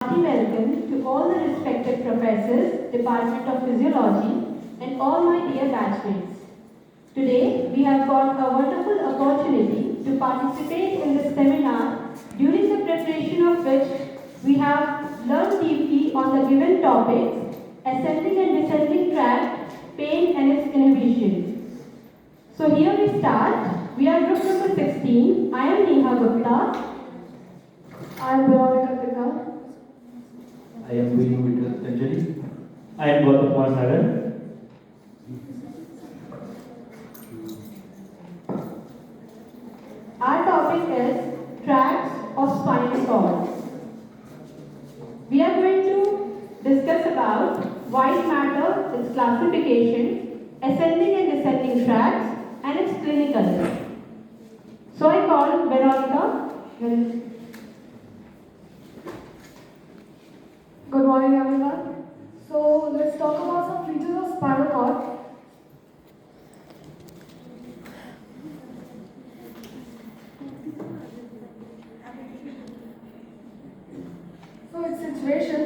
Hearty welcome to all the respected professors, Department of Physiology, and all my dear batchmates. Today, we have got a wonderful opportunity to participate in this seminar, during the preparation of which we have learned deeply on the given topics, ascending and descending tract, pain and its inhibition. So here we start. We are group number 16. I am Neha Gupta. I am Veronica Katika. I am Venu Vittal. I am Gautam Kumar Sagar. Our topic is tracts of spinal cord. We are going to discuss about white matter, its classification, ascending and descending tracts, and its clinical. So I call Veronica. Good morning, everyone. So let's talk about some features of spinal cord. So its situation,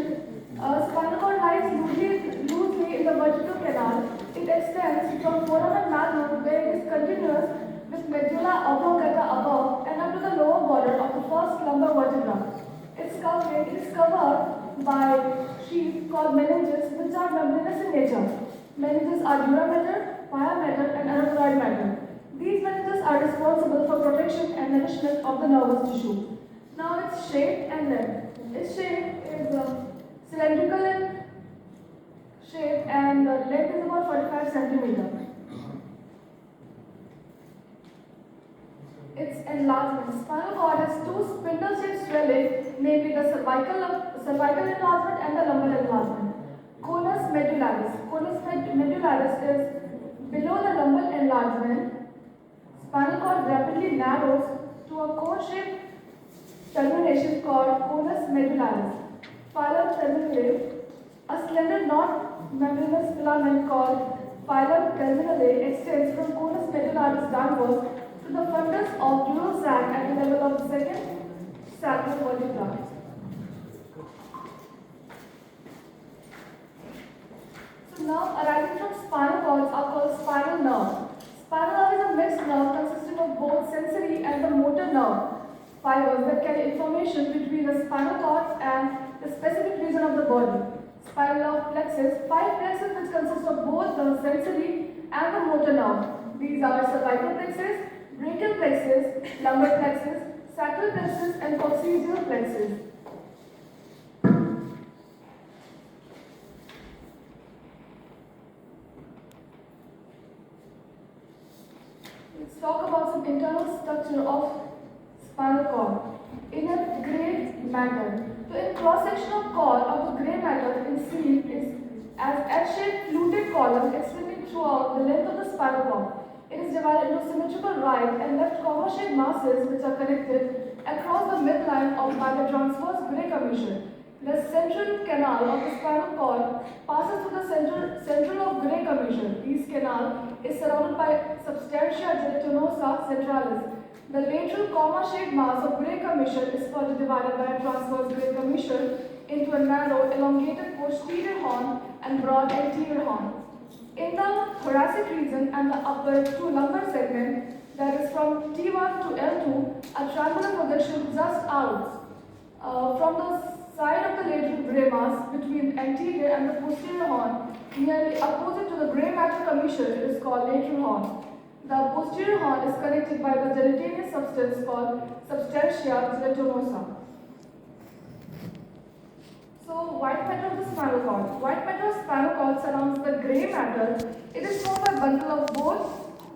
spinal cord lies loosely in the vertebral canal. It extends from foramen magnum, where it is continuous with medulla oblongata above and up to the lower border of the first lumbar vertebra. It is covered by sheath called meninges, which are membranous in nature. Meninges are dura mater, pia mater, and aneuploid mater. These meninges are responsible for protection and nourishment of the nervous tissue. Now its shape and length. Its shape is cylindrical in shape and the length is about 45 centimeters. Its enlargement. Spinal cord has two spindle-shaped swelling, namely the cervical enlargement and the lumbar enlargement. Conus medullaris. Conus medullaris is below the lumbar enlargement. Spinal cord rapidly narrows to a cone-shaped termination called conus medullaris. Phylum terminale. A slender non-membranous filament called phylum terminale extends from conus medullaris downwards to the fundus of dural sac at the level of the second sacral vertebra. So now arising from spinal cords are called spinal nerve. Spinal nerve is a mixed nerve consisting of both sensory and the motor nerve fibers that carry information between the spinal cord and the specific region of the body. Spinal nerve plexus, 5 plexus which consist of both the sensory and the motor nerve. These are cervical plexus, brachial plexus, lumbar plexus, sacral plexus, and coccygeal plexus. Let's talk about some internal structure of spinal cord. Inner gray matter. So in cross-sectional cord of the gray matter in C is as H-shaped fluted column extending throughout the length of the spinal cord. It is divided into symmetrical right and left comma-shaped masses which are connected across the midline by the transverse gray commissure. The central canal of the spinal cord passes through the central of gray commissure. This canal is surrounded by substantia gelatinosa centralis. The lateral comma-shaped mass of gray commissure is further divided by a transverse gray commissure into a narrow, elongated posterior horn and broad anterior horn. In the thoracic region and the upper two lumbar segment, that is from T1 to L2, a triangular projection just out from the side of the lateral gray mass between anterior and the posterior horn, nearly opposite to the gray matter commissure, it is called lateral horn. The posterior horn is connected by the gelatinous substance called substantia gelatinosa. So, white matter of the spinal cord. White matter of spinal cord surrounds the gray matter. It is formed by a bundle of both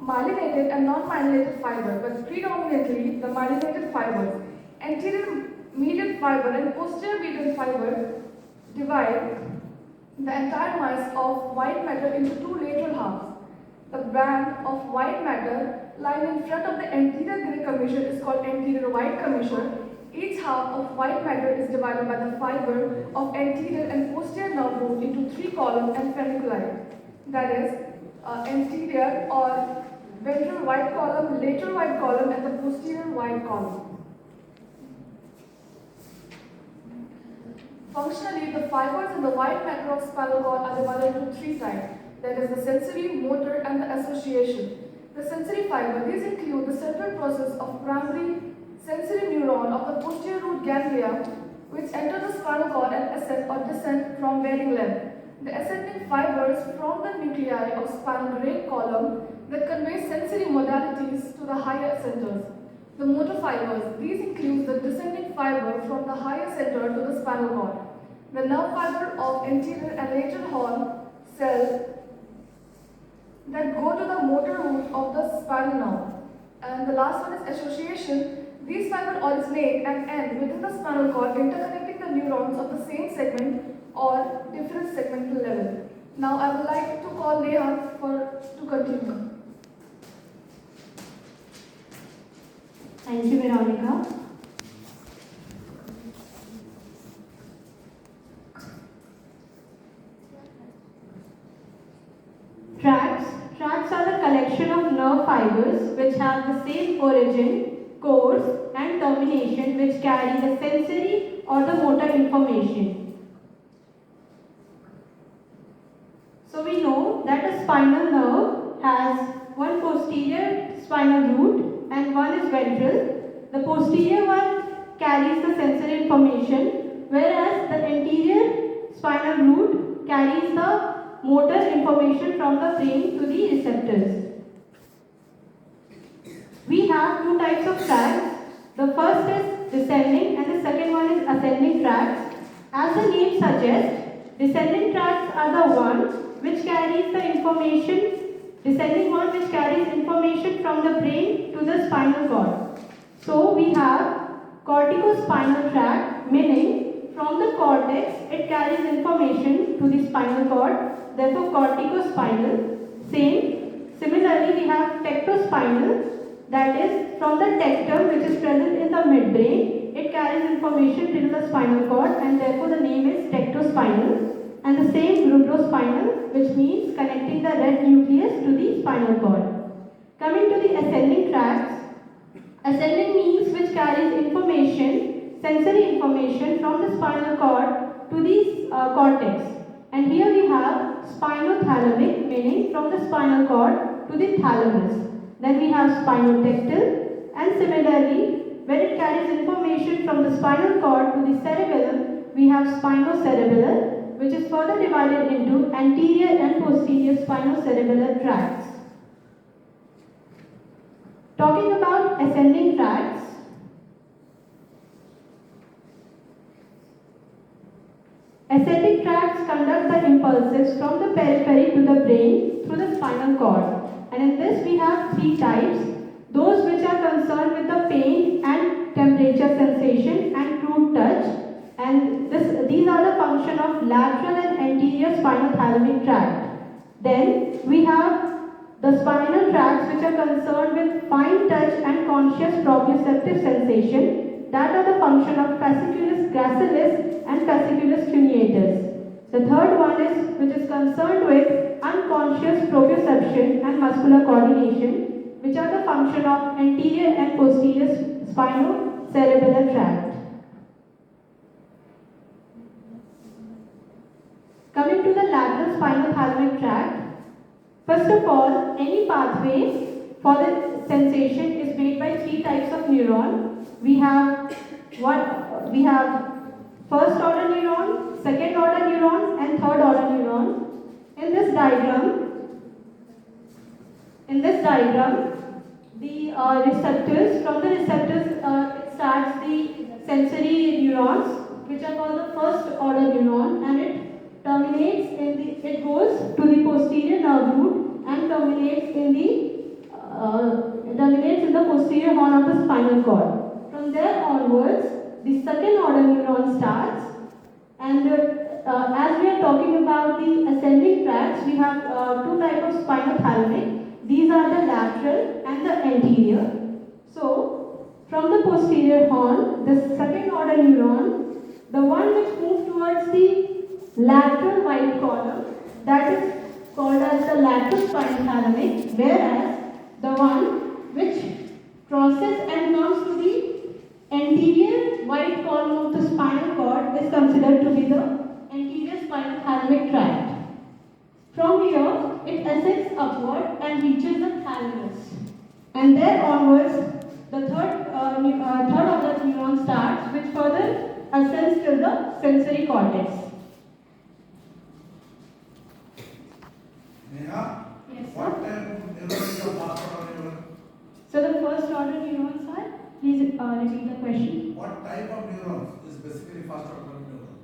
myelinated and non-myelinated fiber, but predominantly the myelinated fibers. Anterior median fiber and posterior median fiber divide the entire mass of white matter into two lateral halves. The band of white matter lying in front of the anterior gray commissure is called anterior white commissure. Each half of white matter is divided by the fiber of anterior and posterior nerve root into 3 columns and funiculi. That is, anterior or ventral white column, lateral white column, and the posterior white column. Functionally, the fibers in the white matter of spinal cord are divided into three types. That is the sensory, motor, and the association. The sensory fiber, these include the central process of primary sensory neuron of the posterior root ganglia, which enter the spinal cord and ascend or descend from varying length. The ascending fibers from the nuclei of spinal great column that convey sensory modalities to the higher centers. The motor fibers, these include the descending fiber from the higher center to the spinal cord. The nerve fiber of anterior and lateral horn cells that go to the motor root of the spinal nerve. And the last one is association. These fibers originate and end within the spinal cord, interconnecting the neurons of the same segment or different segmental level. Now I would like to call Neha to continue. Thank you, Veronica. Tracts are the collection of nerve fibers which have the same origin, course, and termination, which carry the sensory or the motor information. So we know that a spinal nerve has one posterior spinal root and one is ventral. The posterior one carries the sensory information, whereas the anterior spinal root carries the motor information from the brain to the receptors. We have two types of tracts. The first is descending and the second one is ascending tracts. As the name suggests, descending tracts are the one which carries the information, descending one which carries information from the brain to the spinal cord. So we have corticospinal tract, meaning from the cortex it carries information to the spinal cord, therefore corticospinal. Similarly, we have tectospinal, that is from the tectum which is present in the midbrain. It carries information till the spinal cord and therefore the name is tectospinal. And the same rubrospinal, which means connecting the red nucleus to the spinal cord. Coming to the ascending tracts, ascending means which carries information, sensory information from the spinal cord to the cortex. And here we have spinothalamic, meaning from the spinal cord to the thalamus. Then we have spinotectal, and similarly, when it carries information from the spinal cord to the cerebellum, we have spinocerebellar, which is further divided into anterior and posterior spinocerebellar tracts. Talking about ascending tracts, ascending tracts conduct the impulses from the periphery to the brain through the spinal cord. And in this we have three types. Those which are concerned with the pain and temperature sensation and crude touch. And these are the function of lateral and anterior spinothalamic tract. Then we have the spinal tracts which are concerned with fine touch and conscious proprioceptive sensation. That are the function of fasciculus gracilis and fasciculus cuneatus. The third one is which is concerned with unconscious proprioception and muscular coordination, which are the function of anterior and posterior spinocerebellar tract. Coming to the lateral spinothalamic tract, first of all, any pathway for the sensation is made by three types of neuron. We have first order neuron, second order neuron, and third order neuron. In this diagram, the receptors, from the receptors it starts the sensory neurons, which are called the first order neuron, and it terminates it goes to the posterior nerve root and terminates in the posterior horn of the spinal cord. From there onwards, the second order neuron starts, and as we are talking about the ascending tracts, we have two types of spinothalamic. These are the lateral and the anterior. So, from the posterior horn, the second order neuron, the one which moves towards the lateral white column, that is called as the lateral spinothalamic, whereas the one which crosses and comes to the anterior white column of the spinal cord is considered to be the anterior spinal thalamic tract. From here, it ascends upward and reaches the thalamus. And there onwards, the third of the neuron starts, which further ascends till the sensory cortex. Neha, Yes, what sir. type of neuron is the first order neuron? So the first order neurons are, please repeat the question. What type of neurons is basically first order neuron?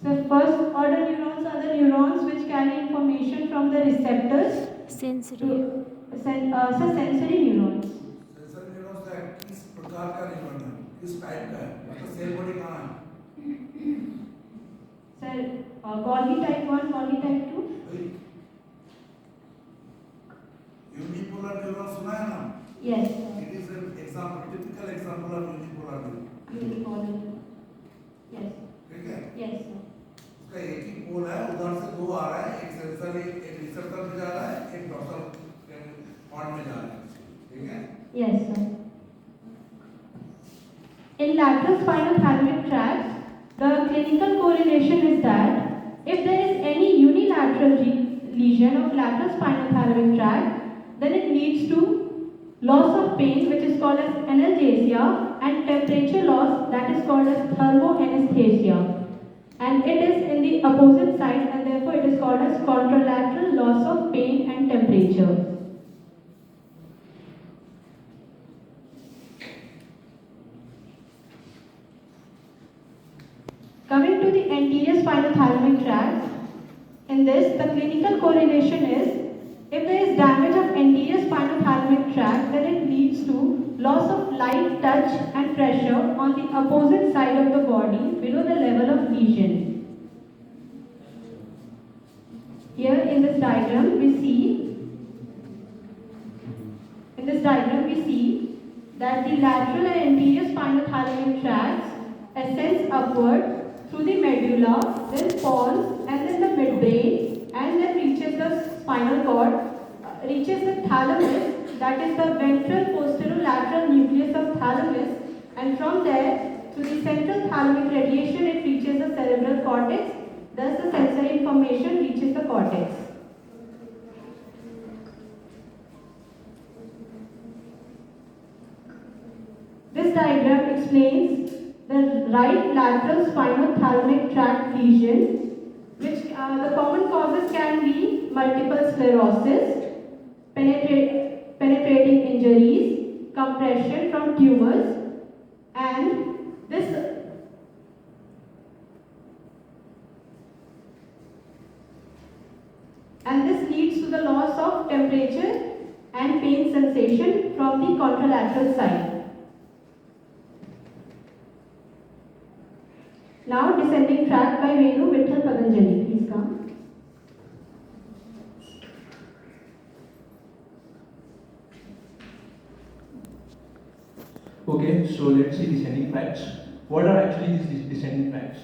So first order neurons are the neurons which carry information from the receptors Sensory. to sensory neurons. Sensory neurons का किस प्रकार का neuron है, किस type का है, मतलब cell body कहाँ है? Sir, Golgi type 1, Golgi type 2. Unipolar neuron सुना है ना? Yes. It is an example, typical example of unipolar neuron. Unipolar. Yes. ठीक है? Yes, sir. उसका एक ही पोल है, उधर से दो आ रहा है, एक सेंसरी, एक रिसेप्टर में जा रहा है, एक डॉर्सल पॉइंट में जा रहा है, ठीक है? Yes, sir. In lateral spinal thalamic tract, the clinical correlation is that if there is any unilateral lesion of lateral spinal thalamic tract, then it leads to loss of pain, which is called as analgesia, and temperature loss, that is called as thermoanesthesia. And it is in the opposite side, and therefore it is called as contralateral loss of pain and temperature. Coming to the anterior spinal thalamic tract, in this the clinical correlation is if there is damage of anterior spinal thalamic tract, then it leads to loss of light, touch and pressure on the opposite side of the body below the level of lesion. Here in this diagram we see that the lateral and anterior spinal thalamic tracts ascends upward through the medulla, then falls, and then the midbrain, and then reaches the spinal cord, reaches the thalamus, that is the ventral posterolateral nucleus of thalamus, and from there, through the central thalamic radiation, it reaches the cerebral cortex, thus the sensory information reaches the cortex. This diagram explains the right lateral spinal thalamic tract lesion, which the common causes can be multiple sclerosis, penetrating injuries, compression from tumors, and this leads to the loss of temperature and pain sensation from the contralateral side. Now descending tract by Venu Vitthal Patanjali, please come. Okay, so let's see descending tracts. What are actually these descending tracts?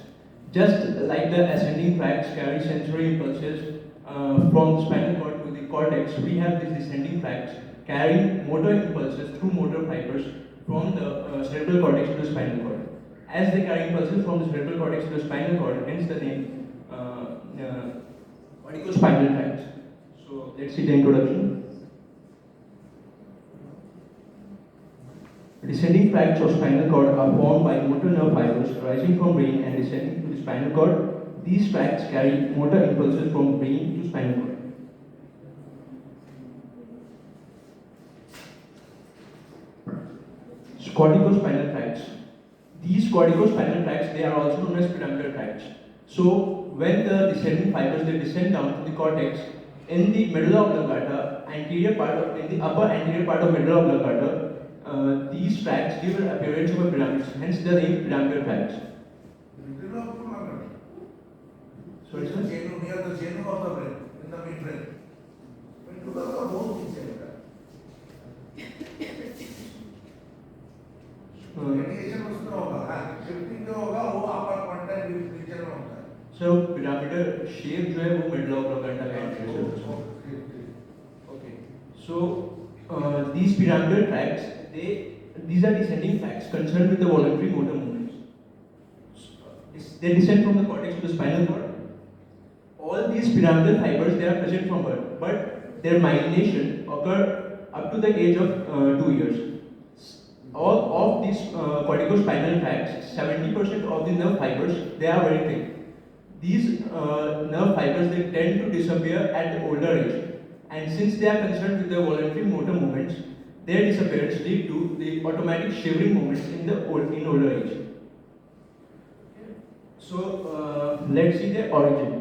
Just like the ascending tracts carry sensory impulses from the spinal cord to the cortex, we have these descending tracts carrying motor impulses through motor fibers from the cerebral cortex to the spinal cord. As they carry impulses from the cerebral cortex to the spinal cord, hence the name verticospinal tract. So let's see the introduction. Descending tracts of spinal cord are formed by motor nerve fibers rising from brain and descending to the spinal cord. These tracts carry motor impulses from brain to spinal cord. Corticospinal tracts. These corticospinal tracts, they are also known as pyramidal tracts. So when the descending fibers they descend down to the cortex, in the medulla oblongata, in the upper anterior part of medulla oblongata, these tracts give an appearance of a pyramid. Hence the name pyramidal tracts. Sorry, sir? Near the genu of the brain, in the midbrain. Medulla का बहुत नीचे होता है. Radiation उसमें होगा, shifting जो होगा वो upper quantile region में होता है. So pyramidal shape जो है वो medulla oblongata का है. Okay. So these pyramidal tracts, these are descending tracts concerned with the voluntary motor movements. they descend from the cortex to the spinal cord. All these pyramidal fibers, they are present from birth, but their myelination occur up to the age of 2 years. All of these corticospinal tracts, 70% of the nerve fibers, they are very thick. These nerve fibers, they tend to disappear at the older age. And since they are concerned with the voluntary motor movements, their disappearance lead to the automatic shivering movements in older age. So let's see the origin.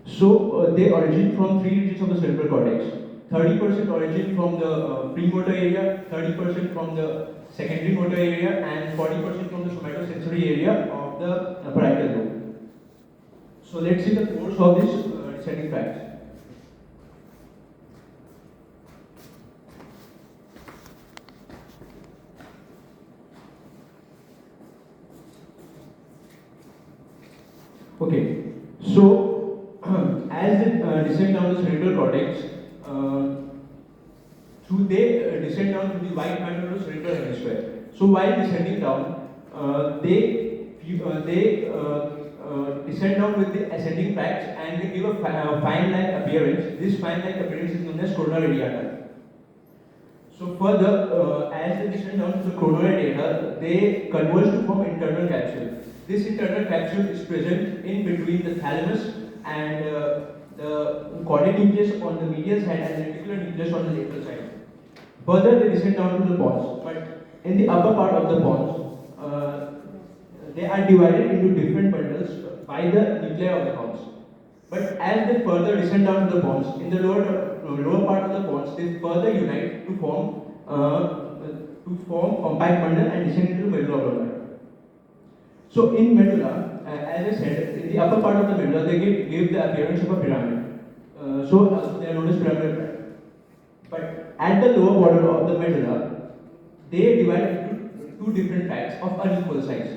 So they origin from three regions of the cerebral cortex. 30% origin from the premotor area, 30% from the secondary motor area, and 40% from the somatosensory area of the parietal lobe. So let's see the course of this descending tracts. Okay, so as they descend down the cerebral cortex, they descend down to the white matter of the cerebral hemisphere. So while descending down, they descend down with the ascending tracts and they give a fan-like appearance. This fan-like appearance is known as corona radiata. So further, as they descend down to the corona radiata, they converge to form internal capsule. This internal capsule is present in between the thalamus and the caudate nucleus on the medial side and the reticular nucleus on the lateral side. Further, they descend down to the pons, but in the upper part of the pons, they are divided into different bundles by the nuclei of the pons. But as they further descend down to the pons, in the lower part of the pons, they further unite to form compact bundle and descend into the medulla oblongata. So in medulla, as I said, in the upper part of the medulla, they give the appearance of a pyramid. So they are known as pyramidal tract. But at the lower border of the medulla, they divide into two different tracts of unequal size.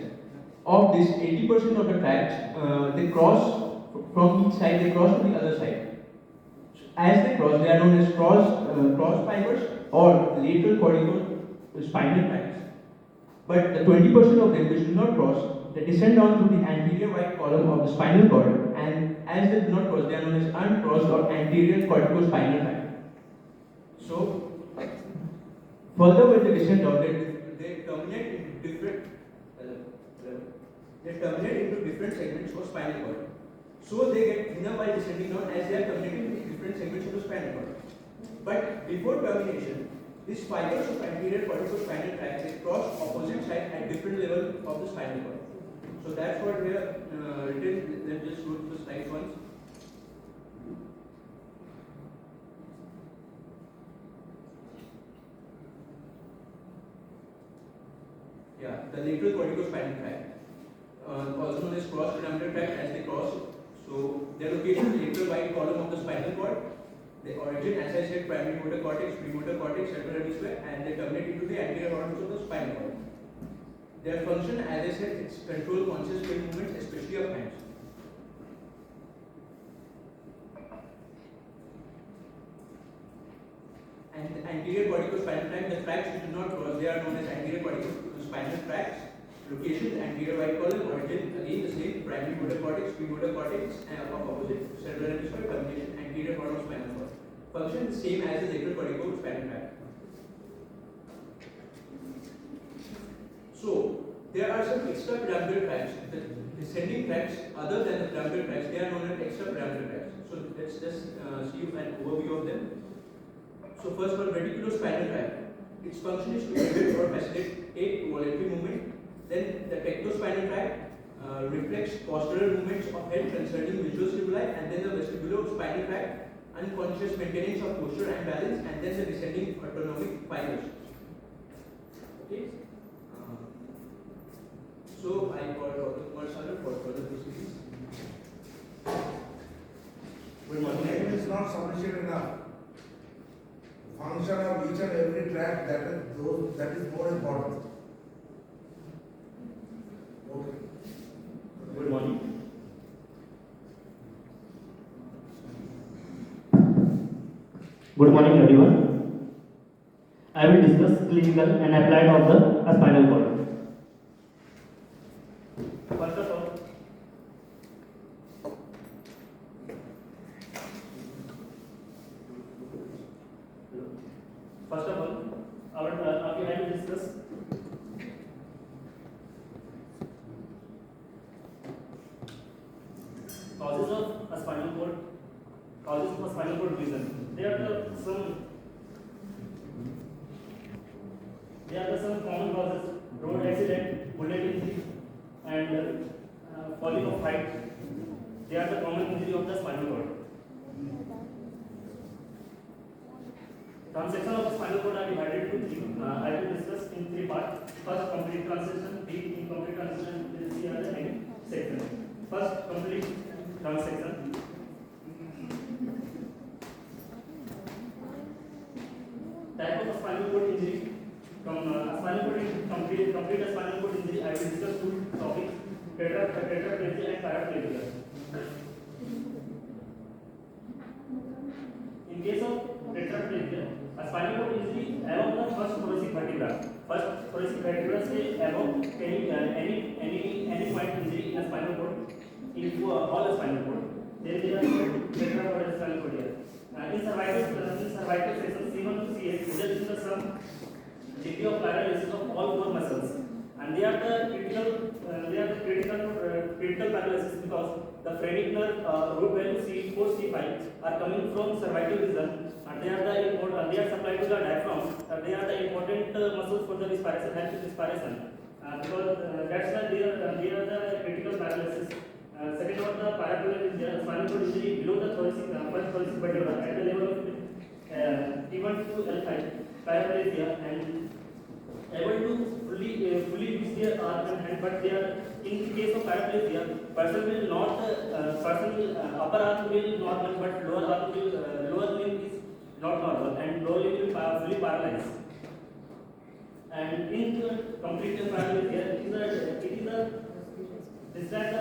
Of this, 80% of the tracts, they cross from each side, they cross to the other side. As they cross, they are known as cross fibers or lateral corticospinal tracts. But the 20% of them which do not cross, they descend down through the anterior white column of the spinal cord, and as they do not cross, they are known as uncrossed or anterior corticospinal tract. So, further when they descend down, they terminate into different segments of spinal cord. So they get thinner while descending down as they are terminating into different segments of the spinal cord. But before termination, these fibers of anterior corticospinal tract they cross opposite sides at different levels of the spinal cord. So that's what we have written. Let's just go to the slide once. Yeah, the lateral corticospinal tract, also known as cross-pyramidal tract, as they cross. So their location is lateral white column of the spinal cord. They origin, as I said, primary motor cortex, premotor cortex, central hemisphere, and they terminate into the anterior horns of the spinal cord. Their function, as I said, is control conscious brain movements, especially of hands. And the anterior corticospinal tract, the tracts which do not cross, they are known as anterior corticospinal tracts. Location, anterior white column, origin, again the same, primary motor cortex, premotor cortex, of opposite, cerebral hemisphere, termination, anterior horn of spinal cord. Function the same as the lateral corticospinal tract. So, there are some extrapyramidal tracts, the descending tracts other than the pyramidal tracts, they are known as extrapyramidal tracts. So, let's just see an overview of them. So, first one, reticulospinal tract. Its function is to inhibit or facilitate voluntary movement. Then the tectospinal tract reflects postural movements of head concerning visual stimuli, and then the vestibulospinal tract, unconscious maintenance of posture and balance, and then the descending autonomic fibers. Okay. So I call Dr. Kumar Sagar for further proceedings. Name is not sufficient enough. Function of each and every tract, that is more important. Okay. Good morning. Good morning, everyone. I will discuss clinical and applied of the spinal cord. First of all, I will discuss causes of a spinal cord. Causes of a spinal cord lesion. There are some common causes: road accident, bullet injury, and falling of height. They are the common injury of the spinal cord. Transection of the spinal cord are divided into three. I will discuss in three parts. First, complete transection. B, incomplete transection. C are the end section. First, complete transection. Type of spinal cord injury. From spinal cord complete spinal cord injury, I will discuss two topics: tetraplegia and paraplegia. In case of tetraplegia, a spinal cord injury along the first thoracic vertebra. First thoracic vertebra say along any point injury in a spinal cord, into all the spinal cord. Then there are tetraplegia spinal cord here. In cervical section C1 to C8 results in the some degree of paralysis of all four muscles, and they are the critical paralysis because the phrenic nerve root value C4 C5 are coming from cervical region, and they are supplied to the diaphragm. They are the important muscles for the respiration, help in respiration. Because that's why they are the critical paralysis. Second one, the paraplegia is spinal cord injury below the thoracic first thoracic vertebra at the level of T1 to L5 paraplegia, and able to fully use their arm and hand, but they are in the case of paraplegia, person will not upper arm will normal, but lower limb is not normal, and lower limb will fully paralyzed. And in complete paraplegia, it is a describe the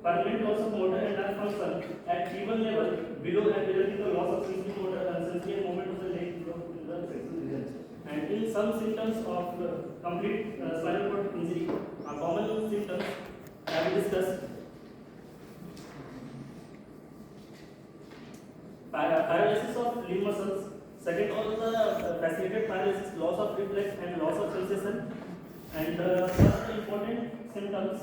permanent loss of motor and nerve function at T1 level below, and resulting in the loss of sensory motor and sensory movement of the leg in the sexual region. And in some symptoms of complete spinal cord injury, common symptoms I will discuss: paralysis of limb muscles. Second, all the fascinated paralysis, loss of reflex and loss of sensation. And first important symptoms,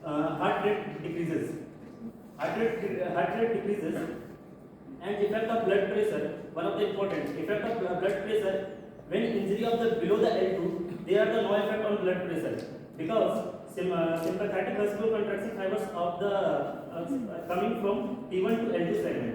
heart rate decreases. Heart rate decreases, and effect of blood pressure. One of the important effect of blood pressure when injury of the below the L2, they are the no effect on blood pressure because sympathetic vesicle contracting fibers of the coming from T1 to L2 segment.